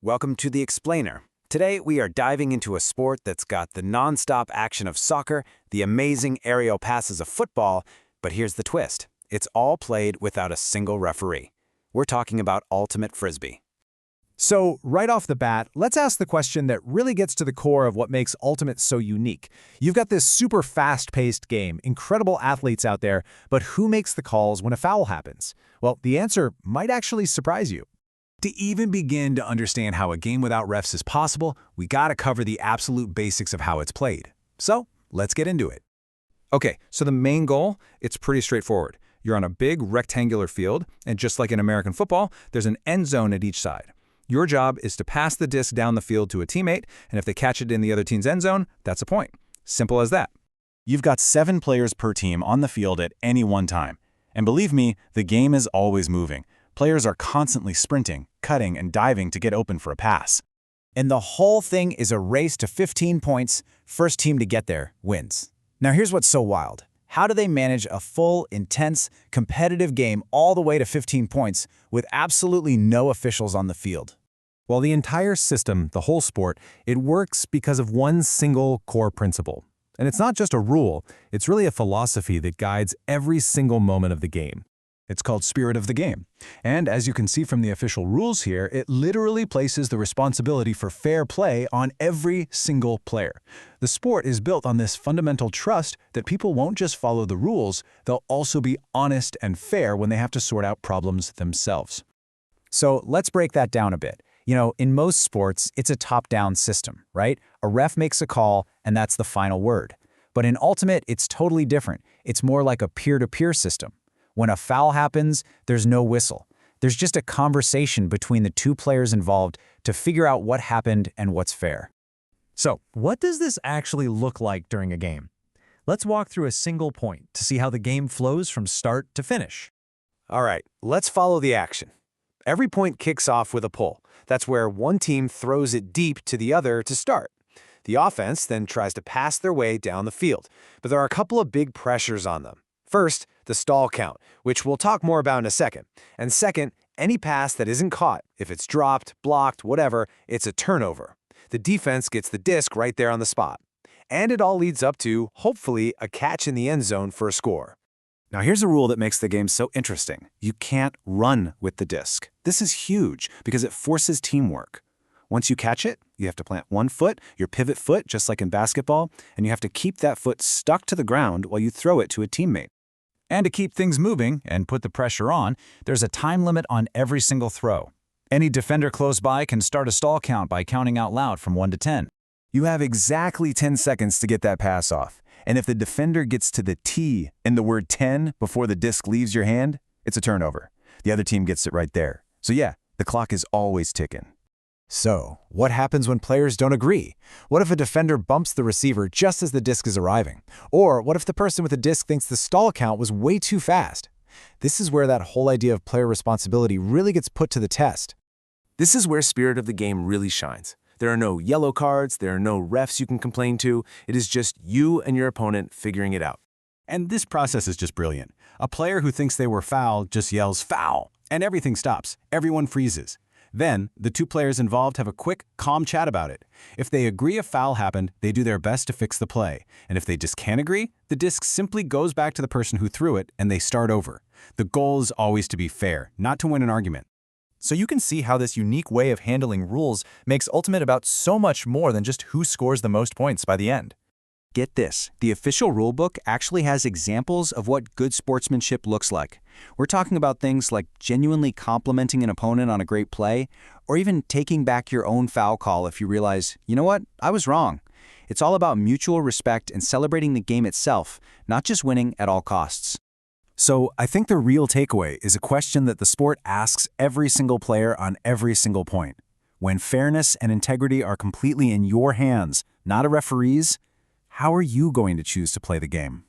Welcome to The Explainer. Today, we are diving into a sport that's got the non-stop action of soccer, the amazing aerial passes of football, but here's the twist. It's all played without a single referee. We're talking about Ultimate Frisbee. So, right off the bat, let's ask the question that really gets to the core of what makes Ultimate so unique. You've got this super fast-paced game, incredible athletes out there, but who makes the calls when a foul happens? Well, the answer might actually surprise you. To even begin to understand how a game without refs is possible, we gotta cover the absolute basics of how it's played. So, let's get into it. Okay, so the main goal, it's pretty straightforward. You're on a big rectangular field, and just like in American football, there's an end zone at each side. Your job is to pass the disc down the field to a teammate, and if they catch it in the other team's end zone, that's a point. Simple as that. You've got 7 players per team on the field at any one time. And believe me, the game is always moving. Players are constantly sprinting, cutting, and diving to get open for a pass. And the whole thing is a race to 15 points. First team to get there wins. Now here's what's so wild. How do they manage a full, intense, competitive game all the way to 15 points with absolutely no officials on the field? Well, the entire system, the whole sport, it works because of one single core principle. And it's not just a rule, it's really a philosophy that guides every single moment of the game. It's called Spirit of the Game. And as you can see from the official rules here, it literally places the responsibility for fair play on every single player. The sport is built on this fundamental trust that people won't just follow the rules, they'll also be honest and fair when they have to sort out problems themselves. So let's break that down a bit. In most sports, it's a top-down system, right? A ref makes a call, and that's the final word. But in Ultimate, it's totally different. It's more like a peer-to-peer system. When a foul happens, there's no whistle. There's just a conversation between the two players involved to figure out what happened and what's fair. So, what does this actually look like during a game? Let's walk through a single point to see how the game flows from start to finish. All right, let's follow the action. Every point kicks off with a pull. That's where one team throws it deep to the other to start. The offense then tries to pass their way down the field, but there are a couple of big pressures on them. First, the stall count, which we'll talk more about in a second. And second, any pass that isn't caught, if it's dropped, blocked, whatever, it's a turnover. The defense gets the disc right there on the spot. And it all leads up to, hopefully, a catch in the end zone for a score. Now here's a rule that makes the game so interesting. You can't run with the disc. This is huge because it forces teamwork. Once you catch it, you have to plant one foot, your pivot foot, just like in basketball, and you have to keep that foot stuck to the ground while you throw it to a teammate. And to keep things moving and put the pressure on, there's a time limit on every single throw. Any defender close by can start a stall count by counting out loud from 1 to 10. You have exactly 10 seconds to get that pass off. And if the defender gets to the T in the word 10 before the disc leaves your hand, it's a turnover. The other team gets it right there. So yeah, the clock is always ticking. So, what happens when players don't agree? What if a defender bumps the receiver just as the disc is arriving? Or what if the person with the disc thinks the stall count was way too fast? This is where that whole idea of player responsibility really gets put to the test. This is where Spirit of the Game really shines. There are no yellow cards, there are no refs you can complain to. It is just you and your opponent figuring it out. And this process is just brilliant. A player who thinks they were fouled just yells foul, and everything stops. Everyone freezes. Then, the two players involved have a quick, calm chat about it. If they agree a foul happened, they do their best to fix the play. And if they just can't agree, the disc simply goes back to the person who threw it and they start over. The goal is always to be fair, not to win an argument. So you can see how this unique way of handling rules makes Ultimate about so much more than just who scores the most points by the end. Get this, the official rulebook actually has examples of what good sportsmanship looks like. We're talking about things like genuinely complimenting an opponent on a great play, or even taking back your own foul call if you realize, you know what, I was wrong. It's all about mutual respect and celebrating the game itself, not just winning at all costs. So I think the real takeaway is a question that the sport asks every single player on every single point. When fairness and integrity are completely in your hands, not a referee's, how are you going to choose to play the game?